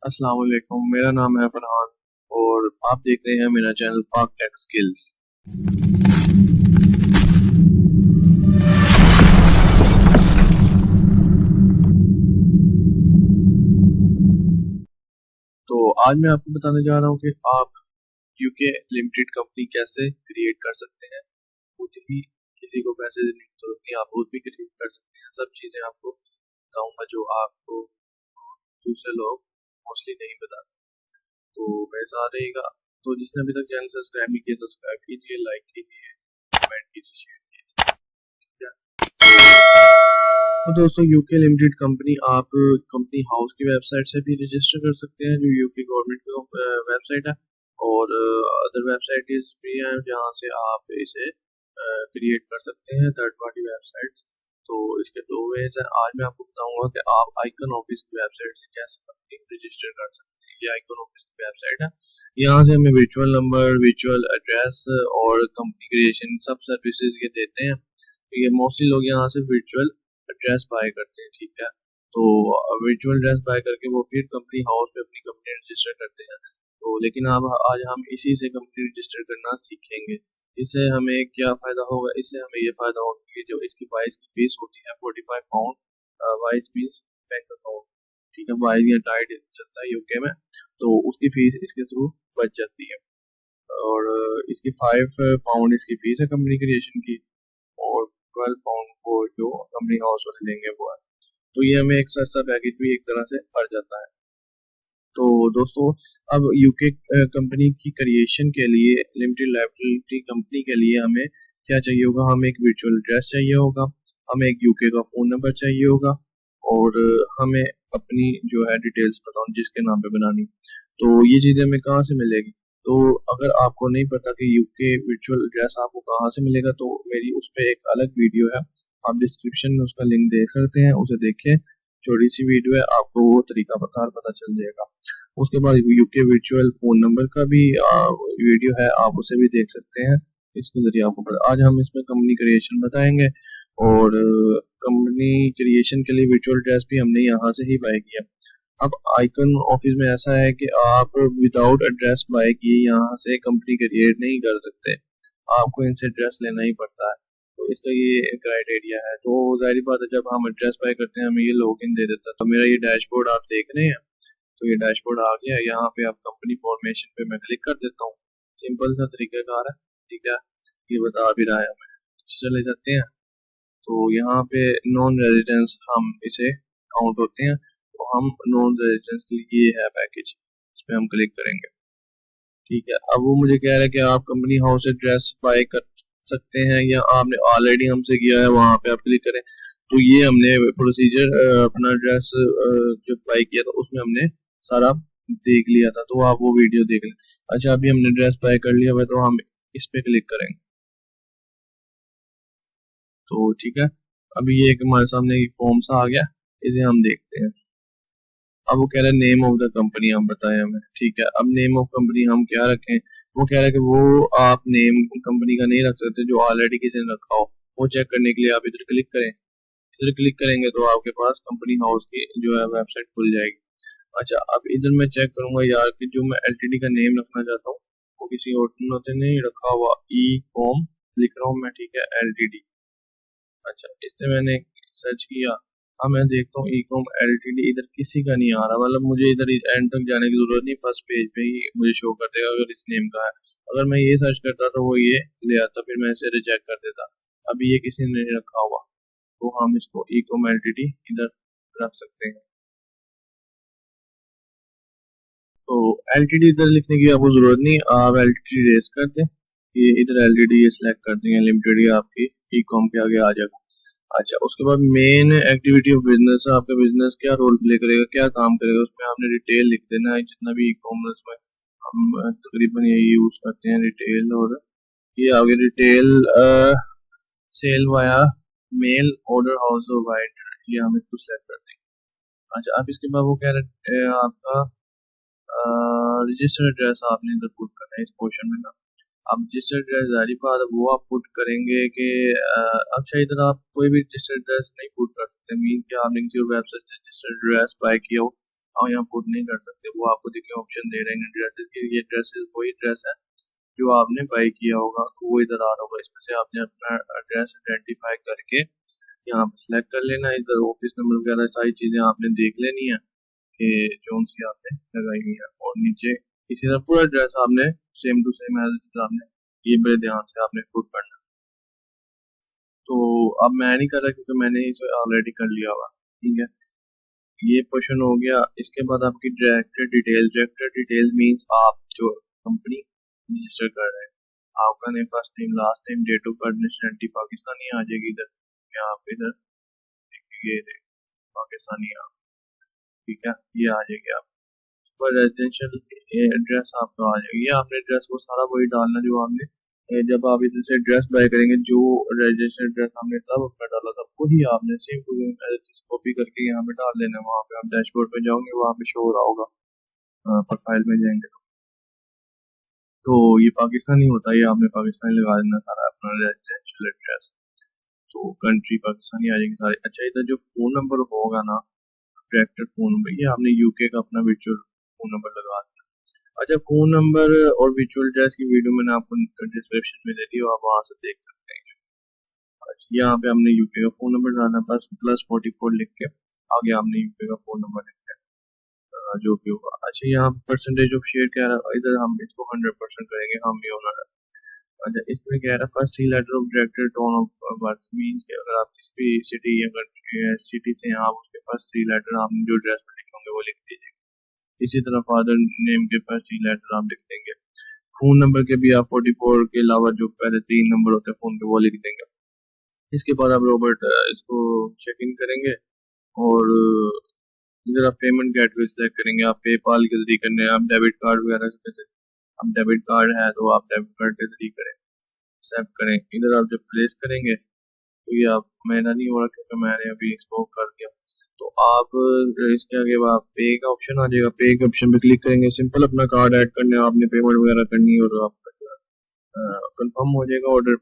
अस्सलाम वालेकुम, मेरा नाम है फरहान और आप देख रहे हैं मेरा चैनल पाक टेक स्किल्स। तो आज मैं आपको बताने जा रहा हूँ कि आप यूके लिमिटेड कंपनी कैसे क्रिएट कर सकते हैं। खुद ही किसी को पैसे देने की जरूरत नहीं, आप खुद भी क्रिएट कर सकते हैं। सब चीजें आपको बताऊंगा जो आपको दूसरे लोग मोस्टली नहीं बताते। तो मेरे साथ रहेगा। तो जिसने अभी तक चैनल सब्सक्राइब नहीं किया, सब्सक्राइब कीजिए, लाइक कीजिए, कमेंट कीजिए, शेयर कीजिए। तो दोस्तों, यूके लिमिटेड कंपनी आप कंपनी हाउस की वेबसाइट से भी रजिस्टर कर सकते हैं, जो यूके गवर्नमेंट की वेबसाइट है, और अदर वेबसाइट भी हैं जहां से आप इसे क्रिएट कर सकते हैं, थर्ड पार्टी वेबसाइट्स। तो इसके दो वेज है। आज मैं आपको बताऊंगा कि आप आइकन ऑफिस की वेबसाइट से कैसे कंपनी रजिस्टर कर सकते हैं। ये आइकन ऑफिस की वेबसाइट है। यहाँ से हमें वर्चुअल नंबर, वर्चुअल एड्रेस और कंपनी क्रिएशन सब सर्विसेज ये देते हैं। ये मोस्टली लोग यहाँ से वर्चुअल एड्रेस बाय करते हैं, ठीक है। तो वर्चुअल एड्रेस बाय करके वो फिर कंपनी हाउस में अपनी कंपनी रजिस्टर करते हैं। तो लेकिन अब आज हम इसी से कंपनी रजिस्टर करना सीखेंगे। इससे हमें क्या फायदा होगा? इससे हमें ये फायदा होगा कि जो इसकी बाइस की फीस होती है 45 पाउंड, बाइस मीन्स बैंक अकाउंट, ठीक है। बाइस या टाइड चलता है यूके में, तो उसकी फीस इसके थ्रू बच जाती है। और इसकी 5 पाउंड इसकी फीस है कंपनी क्रिएशन की, और 12 पाउंड को जो कंपनी हाउस वाले लेंगे वो है। तो ये हमें एक सस्ता पैकेज भी एक तरह से पड़ जाता है। तो दोस्तों, अब यूके कंपनी की क्रिएशन के लिए, लिमिटेड लायबिलिटी कंपनी के लिए हमें क्या चाहिए होगा? हमें एक वर्चुअल एड्रेस चाहिए होगा, हमें एक यूके का फोन नंबर चाहिए होगा, और हमें अपनी जो है डिटेल्स बताओ जिसके नाम पे बनानी। तो ये चीजें हमें कहाँ से मिलेगी? तो अगर आपको नहीं पता कि यूके वर्चुअल एड्रेस आपको कहाँ से मिलेगा, तो मेरी उस पर एक अलग वीडियो है, आप डिस्क्रिप्शन में उसका लिंक देख सकते हैं, उसे देखें। छोटी सी वीडियो है, आपको वो तरीका पता चल जाएगा। उसके बाद यूके वर्चुअल फोन नंबर का भी वीडियो है, आप उसे भी देख सकते हैं। इसके जरिए आपको पता। आज हम इसमें कंपनी क्रिएशन बताएंगे, और कंपनी क्रिएशन के लिए वर्चुअल एड्रेस भी हमने यहाँ से ही बाय किया। अब आइकन ऑफिस में ऐसा है कि आप विदाउट एड्रेस बाय किए यहाँ से कंपनी क्रिएट नहीं कर सकते, आपको इनसे एड्रेस लेना ही पड़ता है। तो इसका ये क्राइटेरिया है। तो जाहिर बात है, जब हम एड्रेस बाय करते हैं हमें ये लॉगिन दे देता है। तो मेरा ये डैशबोर्ड आप देख रहे हैं, तो ये डैशबोर्ड आ गया। यहाँ पे आप कंपनी फॉर्मेशन पे मैं क्लिक कर देता हूँ। सिंपल सा तरीकाकार है, ठीक है। ये बता भी रहा है हमें। चले जाते हैं। तो यहाँ पे नॉन रेजिडेंस हम इसे काउंट होते हैं, तो हम नॉन रेजिडेंस के लिए ये है पैकेज, इस पे हम क्लिक करेंगे, ठीक है। अब वो मुझे कह रहा है कि आप कंपनी हाउस एड्रेस बाय कर सकते हैं, या आपने ऑलरेडी हमसे किया है वहां पे आप क्लिक करें। तो ये हमने प्रोसीजर अपना एड्रेस जो बाय किया था उसमें हमने सारा देख लिया था, तो आप वो वीडियो देख लें। अच्छा, अभी हमने एड्रेस बाय कर लिया है, तो हम इस पे क्लिक करेंगे। तो ठीक है, अभी ये हमारे सामने एक फॉर्म सा आ गया, इसे हम देखते हैं। अब वो कह रहा है नेम ऑफ द कंपनी हम बताएं हमें, ठीक है। अब नेम ऑफ कंपनी हम क्या रखें? वो कह रहा है कि वो आप नेम कंपनी का नहीं रख सकते जो ऑलरेडी किसी ने रखा हो। वो चेक करने के लिए आप इधर क्लिक करें। इधर क्लिक करेंगे तो आपके पास कंपनी हाउस की जो है वेबसाइट खुल जाएगी। अच्छा, अब इधर मैं चेक करूंगा यार कि जो मैं एलटीडी का नेम रखना चाहता हूँ वो किसी और ने नहीं रखा हुआ। ई कॉम लिख रहा हूँ मैं, ठीक है, एलटीडी। अच्छा, इससे मैंने सर्च किया। अब मैं देखता हूँ ई कॉम एलटीडी, इधर किसी का नहीं आ रहा। मतलब मुझे इधर एंड तक जाने की जरूरत नहीं, फर्स्ट पेज पे ही मुझे शो कर देगा अगर इस नेम का है। अगर मैं ये सर्च करता तो वो ये ले आता, फिर मैं इसे रिजेक्ट कर देता। अभी ये किसी ने नहीं रखा हुआ, तो हम इसको ई कॉम एलटीडी इधर रख सकते हैं। तो एलटीडी इधर लिखने की आपको जरूरत नहीं, आप एलटीडी रेस कर दें, ये इधर एलटीडी ये सिलेक्ट कर देंगे, लिमिटेड ये आपकी ई कॉम के आगे आ जाएगा। अच्छा, उसके बाद मेन एक्टिविटी ऑफ बिजनेस, आपका बिजनेस क्या रोल प्ले करेगा, क्या काम करेगा, उसमें आपने डिटेल लिख देना है। जितना भी ई कॉमर्स में हम तकरीबन ये यूज करते हैं डिटेल, और ये आगे detail sale via mail order house wide, ये हम इसको सिलेक्ट कर देंगे। अच्छा, अब इसके बाद वो कह रहे हैं आपका रजिस्टर्ड एड्रेस आपने इधर पुट करना है इस पोर्शन में ना। अब रजिस्टर्ड एड्रेस जारी बात है वो आप पुट करेंगे कि अच्छा, इधर आप कोई भी रजिस्टर्ड एड्रेस नहीं पुट कर सकते। मीन कि आपने किसी वेबसाइट से रजिस्टर्ड एड्रेस बाय किया हो और यहाँ पुट नहीं कर सकते, वो आपको देखिए ऑप्शन दे रहे हैं ड्रेसेस के। ये ड्रेसेस वही ड्रेस है जो आपने बाई किया होगा, तो वो इधर आ रहा होगा। इसमें से आपने अपना एड्रेस आइडेंटिफाई करके यहाँ पे सिलेक्ट कर लेना। इधर ऑफिस नंबर वगैरह सारी चीजें आपने देख लेनी है कि जो सी आपने लगाई हुई है, और नीचे इसी तरह पूरा एड्रेस आपने सेम टू सेम एज आपने ये बड़े ध्यान से आपने पुट करना। तो अब मैं नहीं कर रहा क्योंकि मैंने इसे ऑलरेडी कर लिया हुआ, ठीक है। ये क्वेश्चन हो गया। इसके बाद आपकी director detail. Director detail means आप जो कंपनी रजिस्टर कर रहे हैं, आपका name, first name, last name, date of birth, nationality Pakistani आ जाएगी इधर। या आप इधर ये पाकिस्तानी आप, ठीक है, ये आ जाएगी। आप पर रेजिडेंशियल एड्रेस आपका आ जाएगा। ये आपने एड्रेस वो सारा वही डालना जो आपने जब आप इधर से एड्रेस बाय करेंगे, जो रजिस्टर एड्रेस हमने तब अपना डाला था वही आपने सेम टू सेम कॉपी करके यहाँ पे डाल देना। वहाँ पे आप डैशबोर्ड पे जाओगे, वहाँ पे शो हो रहा होगा, प्रोफाइल में जाएंगे तो ये पाकिस्तानी होता है, ये आपने पाकिस्तानी लगा देना सारा अपना रेजिडेंशियल एड्रेस। तो कंट्री पाकिस्तानी आ जाएगी सारी। अच्छा, इधर जो फोन नंबर होगा ना, डायरेक्टर फोन नंबर, ये आपने यूके का अपना वर्चुअल फोन नंबर लगा देना। अच्छा, फोन नंबर और वर्चुअल एड्रेस की वीडियो मैंने आपको डिस्क्रिप्शन में दे दी, आप वहां से देख सकते हैं। अच्छा, यहाँ पे हमने यूके का फोन नंबर डालना, बस +44 लिख के आगे हमने यूके का फोन नंबर लिखा है, जो भी होगा। अच्छा, यहाँ परसेंटेज ऑफ शेयर कह रहा है, इधर हम इसको 100% करेंगे, हम भी ओनर है। अच्छा, इसमें कह रहा है first C letter of director tone of birth means कि अगर आप किसी भी सिटी या सिटी से हैं, आप उसके फर्स्ट 3 लेटर आपने जो एड्रेस में लिखे होंगे वो लिख दीजिए। इसी तरह फादर नेम के फर्स्ट 3 लेटर आप लिख देंगे। फोन नंबर के भी आप 44 के अलावा जो पहले 3 नंबर होते हैं फोन के वो लिख देंगे। इसके बाद आप रॉबर्ट इसको चेक इन करेंगे, और इधर आप पेमेंट गेटवे सेलेक्ट करेंगे। आप पेपाल के जरिए करने, आप डेबिट कार्ड वगैरह से, अब डेबिट कार्ड है तो आप डेबिट कार्ड के जरिए करें, एक्सेप्ट करें। इधर आप जब प्लेस करेंगे तो ये आप, मेरा नहीं हो रहा क्योंकि मैंने अभी इसको कर दिया, तो आप इसके आगे आप पे का ऑप्शन आ जाएगा। पे के ऑप्शन पे क्लिक करेंगे, सिंपल अपना कार्ड ऐड करना है, आपने पेमेंट वगैरह करनी है और आपका कंफर्म हो जाएगा ऑर्डर।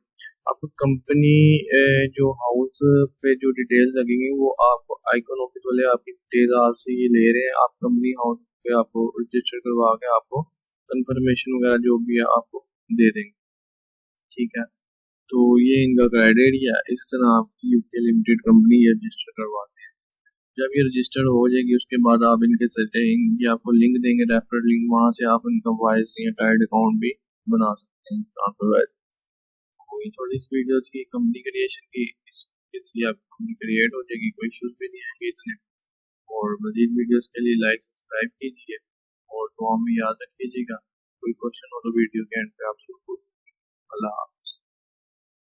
आपको कंपनी जो हाउस पे जो डिटेल्स लगेंगी वो आप आइकन ऑफिस वाले आपकी डिटेल आपसे ये ले रहे हैं। आप कंपनी हाउस पे आपको रजिस्टर करवा के आपको कंफर्मेशन वगैरह जो भी है आपको दे देंगे, ठीक है। तो ये इनका क्राइटेरिया, इस तरह आपकी यूके लिमिटेड कंपनी रजिस्टर करवाते हैं। जब ये रजिस्टर हो जाएगी उसके बाद आप इनके ये आपको लिंक देंगे, रेफरल लिंक, वहां से आप इनका वॉइस या टाइड अकाउंट भी बना सकते हैं, ट्रांसफर वॉइस। कोई थोड़ी सी वीडियो की कंपनी क्रिएशन की, इसके लिए आप कंपनी क्रिएट हो जाएगी, कोई इश्यूज भी नहीं आएंगे इतने। और मजीद वीडियोस के लिए लाइक सब्सक्राइब कीजिए और दुआ में याद रखिएगा। कोई क्वेश्चन हो तो वीडियो के एंड पे आप जरूर। अल्लाह।